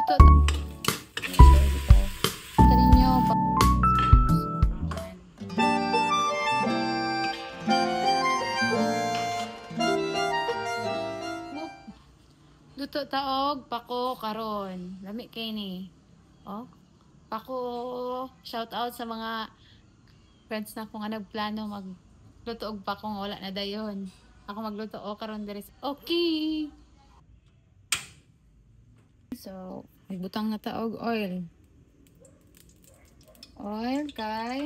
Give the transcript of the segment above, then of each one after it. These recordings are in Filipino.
Luto. Tanin nyo. Luto taog, pako, karon. Lami kay ni. Oh, pako. Shout out sa mga friends na kung nagplano magluto og pako nga wala na dayon. Ako magluto o karon diri. Okay. So, ibutang na taog oil. Oil kay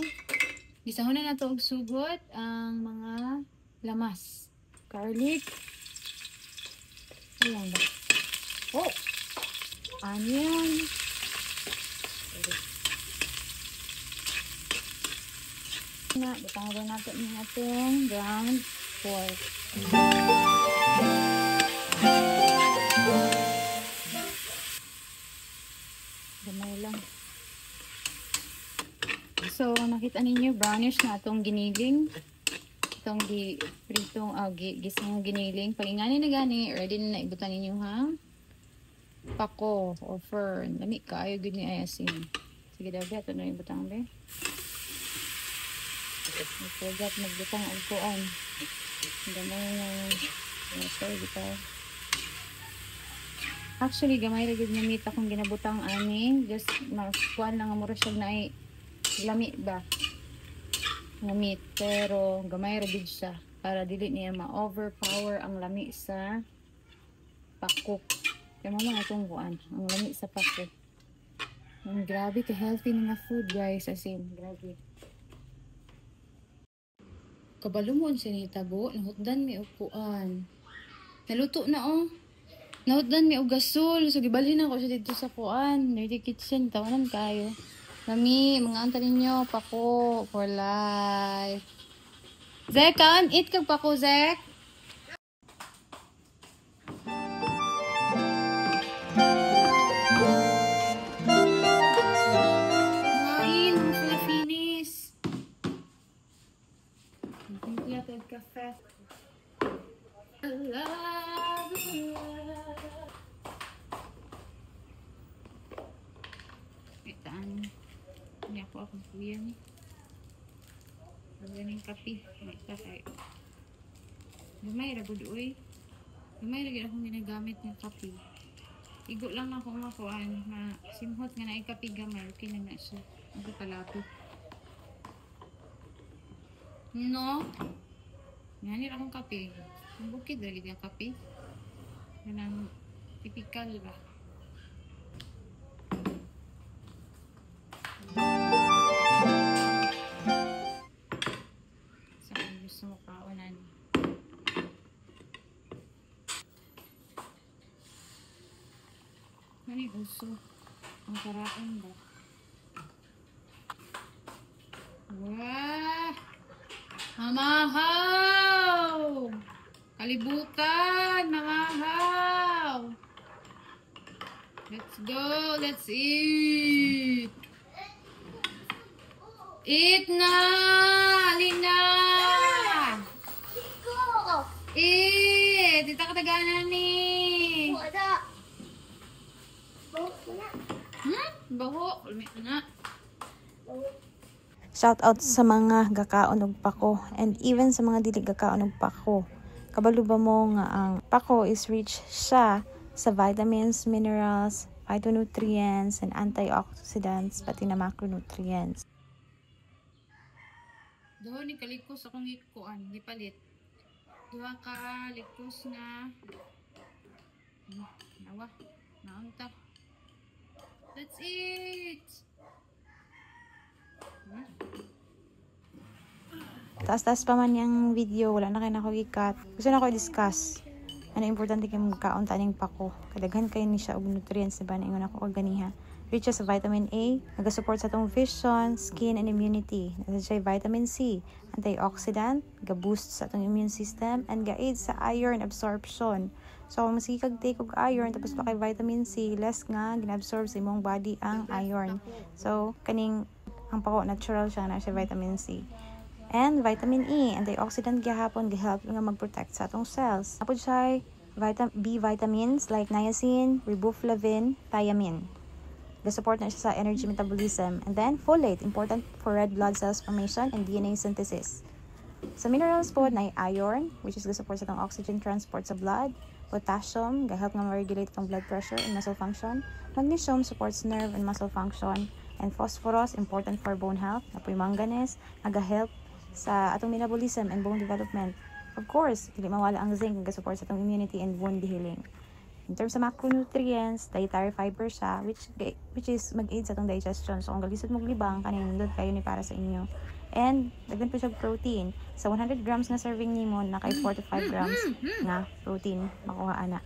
gisahon na nato og sugot ang mga lamas. Garlic. Ayan ba? Oh! Onion. Na, butang rin natin yung ating ground pork. Gamay lang. So, nakita ninyo, brownish na itong giniling. Itong gisang giniling. Palinganin na gani, ready na naibutan ninyo ha? Pako o fern. Lami ka, ayaw good ni ayasin. Sige daw, ito na ibutang be. Ipugat, magbutang ang kuan. Gamay na sorry, bitaw. Actually, gamay na good na meat akong ginabutang ani. Just, kuan lang ang mura siya na ay lami ba? Na meat. Pero, gamay na good siya. Para dili niya ma-overpower ang lami sa pako. Kaya mga itong kuan. Ang lami sa pako. Ang grabe ka-healthy na food guys. As in, grabe. Kabalumon siya ni tabo, nahutdan mi og kuan. Naluto na oh. Nahutdan mi og gasol. So gibalhin ako siya dito sa kuan, dirty kitchen tawanan kayo. Lami, mga anta ninyo, pako for life. Zek, kan eat kag pako, Zek. Cafe. I love you. Itaan. Hindi ako kuya ni. Magaling kape. May kakay. Gamay ra gud oy. Gamay ra gid akong ginagamit ng kape. Igo lang ako makuan na simhot nga naay kape gamay. Okay na na siya. Ang kalapit. No. Yan akong kape. Ang bukid lagi yung kape. Yan ang typical ba? Saan gusto mo kaunan? Ano yung gusto? Ang karaan ba? Wah! Mamahaw! Kalibutan! Mamahaw! Let's go! Let's eat! Eat na! Alina! Eat! Dito ka tagana ni! Baho! Ulmit na! Shout out sa mga gakaon og pako and even sa mga dili gakaon og pako. Kabalo ba mo nga ang pako is rich siya sa vitamins, minerals, phytonutrients, and antioxidants, pati na macronutrients. Doon ni kalikos akong ikuan, gipalit. Duha ka likos na nawa, naunta. Let's eat! Taas-taas pa man yung video, wala na kayo na ako i-cut. Gusto na ako i-discuss. Ano importante kayo magkaon taning pako. Kadaghan kayo ni siya og nutrients na ba na ingon ako organiha. Rich sa vitamin A, nag-support sa tong vision, skin, and immunity. Nasa siya vitamin C, antioxidant, ga-boost sa tong immune system, and ga-aid sa iron absorption. So, kung masikag take og iron, tapos pa kay vitamin C, less nga ginabsorb sa imong body ang iron. So, kaning ang pako, natural siya na siya vitamin C. And vitamin E, antioxidant gihapon, gihelp nga mag-protect sa atong cells. Tapos siya B vitamins like niacin, riboflavin, thiamine. The-support na siya sa energy metabolism. And then, folate, important for red blood cells formation and DNA synthesis. Sa minerals po, na iron, which is the-support sa itong oxygen transport sa blood. Potassium, ga-help nga ma-regulate itong blood pressure and muscle function. Magnesium, supports nerve and muscle function. And phosphorus, important for bone health. Napoy manganese, naga-help sa atong metabolism and bone development. Of course, dili mawala ang zinc, naga-support sa atong immunity and wound healing. In terms of macronutrients, dietary fiber siya, which is mag-aid sa atong digestion. So, kung galisod mong libang, kanin nindot kayo ni para sa inyo. And, daghan po siya protein. Sa 100 grams na serving nimo, nakay 4 to 5 grams na protein makuha ana.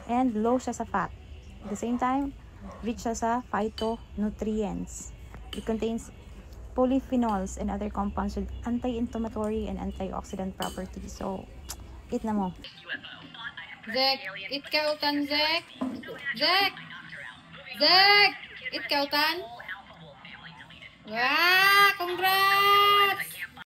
And, low siya sa fat. At the same time, rich siya sa phytonutrients. It contains polyphenols and other compounds with anti-inflammatory and antioxidant properties. So, eat na mo. Zek, eat kautan, Zek. Zek! Zek! Eat kautan. Wow!